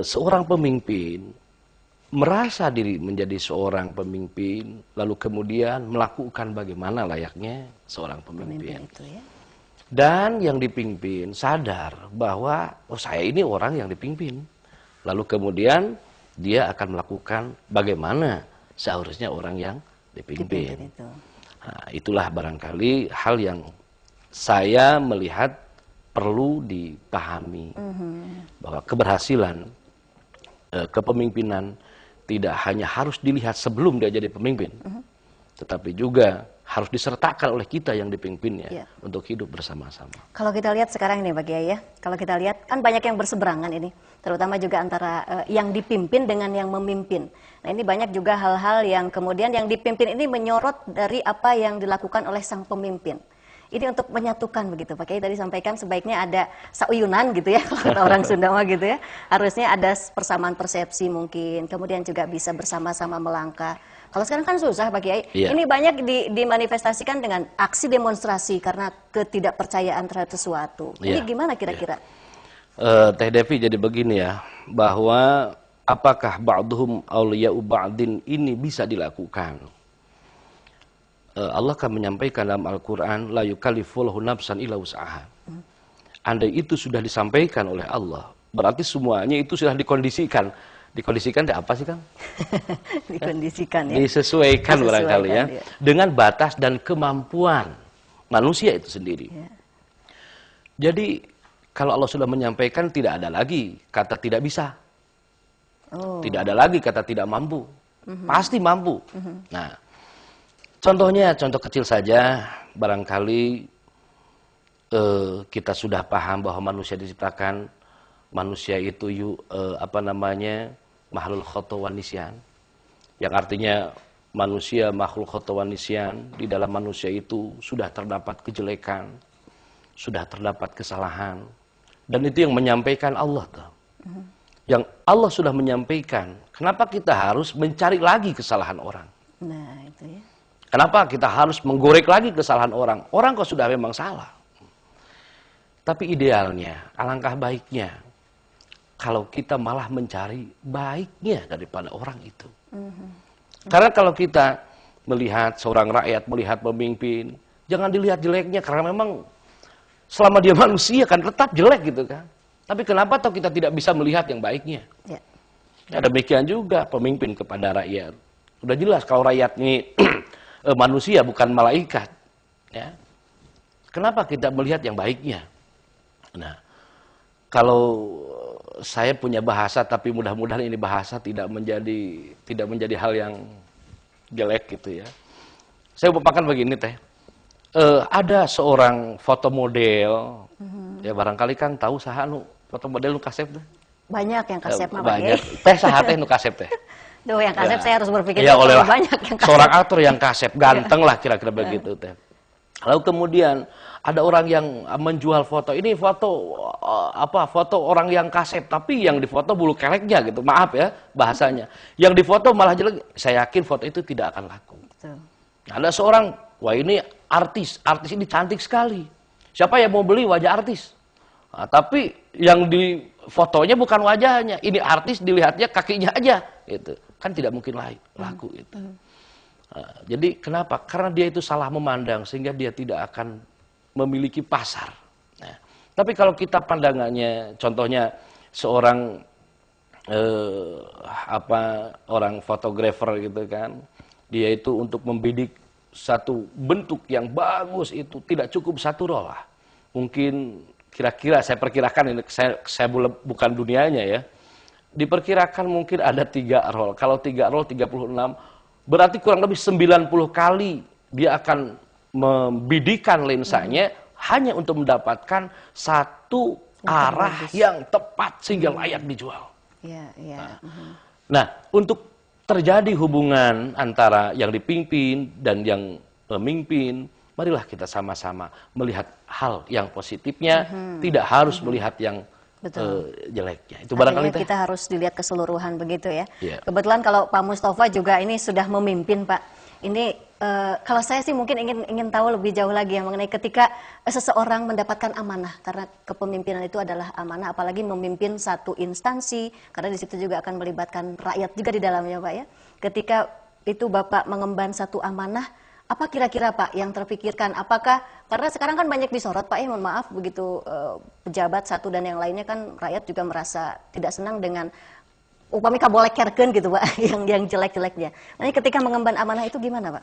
seorang pemimpin merasa diri menjadi seorang pemimpin, lalu kemudian melakukan bagaimana layaknya seorang pemimpin. Itu ya. Dan yang dipimpin sadar bahwa oh saya ini orang yang dipimpin. Lalu kemudian dia akan melakukan bagaimana seharusnya orang yang dipimpin. Itu. Nah, itulah barangkali hal yang saya melihat perlu dipahami. Bahwa keberhasilan kepemimpinan tidak hanya harus dilihat sebelum dia jadi pemimpin, tetapi juga harus disertakan oleh kita yang dipimpinnya untuk hidup bersama-sama. Kalau kita lihat sekarang ini Pak Kiai ya, kalau kita lihat kan banyak yang berseberangan ini, terutama juga antara yang dipimpin dengan yang memimpin. Nah ini banyak juga hal-hal yang kemudian yang dipimpin ini menyorot dari apa yang dilakukan oleh sang pemimpin. Ini untuk menyatukan begitu, Pak Kiai tadi sampaikan sebaiknya ada sauyunan gitu ya, kalau kata orang Sunda mah gitu ya. Harusnya ada persamaan persepsi mungkin, kemudian juga bisa bersama-sama melangkah. Kalau sekarang kan susah Pak Kiai, ini banyak dimanifestasikan dengan aksi demonstrasi karena ketidakpercayaan terhadap sesuatu. Ini gimana kira-kira? Teh Devi jadi begini ya, bahwa apakah ba'duhum awliya'u ba'din ini bisa dilakukan? Allah akan menyampaikan dalam Al-Quran, la yukallifullahu nafsan illa wus'aha. Andai itu sudah disampaikan oleh Allah, berarti semuanya itu sudah dikondisikan. Dikondisikan apa sih Kang? Dikondisikan ya. Disesuaikan barangkali ya. Dengan batas dan kemampuan manusia itu sendiri. Jadi kalau Allah sudah menyampaikan tidak ada lagi kata tidak bisa. Tidak ada lagi kata tidak mampu. Pasti mampu. Nah, contohnya, contoh kecil saja, barangkali kita sudah paham bahwa manusia diciptakan, manusia itu makhluk khata wan nisyan, yang artinya manusia makhluk khata wan nisyan, di dalam manusia itu sudah terdapat kejelekan, sudah terdapat kesalahan, dan itu yang menyampaikan Allah tuh. Yang Allah sudah menyampaikan, kenapa kita harus mencari lagi kesalahan orang? Nah, itu ya. Kenapa kita harus menggorek lagi kesalahan orang? Orang kok sudah memang salah. Tapi idealnya, alangkah baiknya, kalau kita malah mencari baiknya daripada orang itu. Karena kalau kita melihat seorang rakyat, melihat pemimpin, jangan dilihat jeleknya, karena memang selama dia manusia kan tetap jelek gitu kan. Tapi kenapa toh kita tidak bisa melihat yang baiknya? Ya, demikian juga pemimpin kepada rakyat. Sudah jelas kalau rakyat ini manusia bukan malaikat, ya. Kenapa kita melihat yang baiknya? Nah, kalau saya punya bahasa, tapi mudah-mudahan ini bahasa tidak menjadi hal yang jelek gitu ya. Saya umpamakan begini teh, ada seorang foto model, ya barangkali kan tahu saha nu foto model nu kasep teh. Banyak yang kasep mah banyak. Teh saha teh nu kasep teh. Duh, yang kasep saya harus berpikir banyak yang kasep. Seorang aktor yang kasep, ganteng lah kira-kira begitu teh. Lalu kemudian ada orang yang menjual foto. Ini foto foto orang yang kasep, tapi yang difoto bulu keleknya gitu. Maaf ya bahasanya. Yang difoto malah jelek. Saya yakin foto itu tidak akan laku. Ada seorang, wah ini artis ini cantik sekali. Siapa yang mau beli wajah artis? Nah, tapi yang di fotonya bukan wajahnya. Ini artis dilihatnya kakinya aja gitu. Kan tidak mungkin laku itu. Jadi kenapa? Karena dia itu salah memandang sehingga dia tidak akan memiliki pasar. Nah, tapi kalau kita pandangannya, contohnya seorang orang fotografer gitu kan, dia itu untuk membidik satu bentuk yang bagus itu tidak cukup satu roll lah. Mungkin kira-kira saya perkirakan ini saya bukan dunianya ya. Diperkirakan mungkin ada 3 roll. Kalau 3 roll 36, berarti kurang lebih 90 kali dia akan membidikan lensanya hanya untuk mendapatkan satu arah yang tepat sehingga layak dijual. Nah, untuk terjadi hubungan antara yang dipimpin dan yang pemimpin, marilah kita sama-sama melihat hal yang positifnya, tidak harus melihat yang jeleknya. Itu barangkali kita harus dilihat keseluruhan begitu ya. Kebetulan kalau Pak Mustafa juga ini sudah memimpin Pak. Ini kalau saya sih mungkin ingin tahu lebih jauh lagi yang mengenai ketika seseorang mendapatkan amanah, karena kepemimpinan itu adalah amanah, apalagi memimpin satu instansi, karena di situ juga akan melibatkan rakyat juga di dalamnya, Pak ya. Ketika itu Bapak mengemban satu amanah, apa kira-kira Pak yang terpikirkan? Apakah karena sekarang kan banyak disorot Pak ya, mohon maaf begitu pejabat satu dan yang lainnya kan rakyat juga merasa tidak senang dengan upami kabolek kerken gitu Pak, yang jelek-jeleknya. Nah, ketika mengemban amanah itu gimana Pak?